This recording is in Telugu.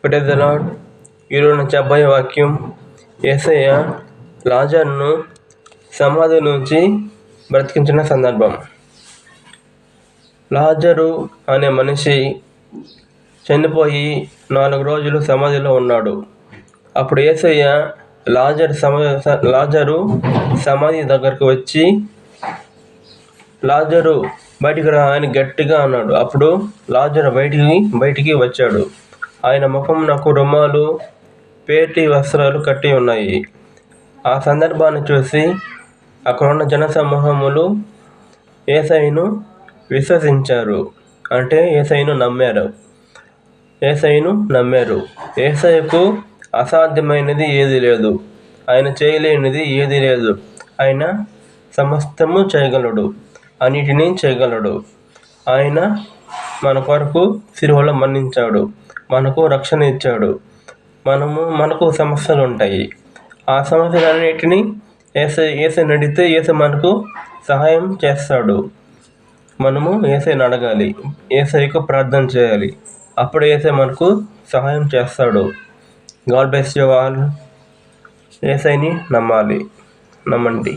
Praise the lord. ఈరోజు నుంచి అబ్బాయి వాక్యం, యేసయ్య లాజరును సమాధి నుంచి బ్రతికించిన సందర్భం. లాజరు అనే మనిషి చనిపోయి 4 రోజులు సమాధిలో ఉన్నాడు. అప్పుడు యేసయ్య లాజరు సమాధి దగ్గరకు వచ్చి, లాజరు బయటికి రా అని గట్టిగా అన్నాడు. అప్పుడు లాజరు బయటికి వచ్చాడు. ఆయన ముఖమునకు రుమాలు, పేటి వస్త్రాలు కట్టి ఉన్నాయి. ఆ సందర్భాన్ని చూసి అక్కడున్న జనసమూహములు యేసయ్యను విశ్వసించారు, అంటే యేసయ్యను నమ్మారు. యేసయ్యకు అసాధ్యమైనది ఏది లేదు, ఆయన చేయలేనిది ఏది లేదు. ఆయన సమస్తము చేయగలడు, అన్నిటినీ చేయగలడు. ఆయన మన కొరకు సిలువలో మరణించాడు, మనకు రక్షణ ఇచ్చాడు. మనకు సమస్యలు ఉంటాయి. ఆ సమస్యలన్నిటినీ యేసయ్యను అడిగితే యేసయ్య మనకు సహాయం చేస్తాడు. మనము యేసయ్యను అడగాలి, యేసయ్యకు ప్రార్థన చేయాలి. అప్పుడు యేసయ్య మనకు సహాయం చేస్తాడు. God bless you all. యేసయ్యని నమ్మండి.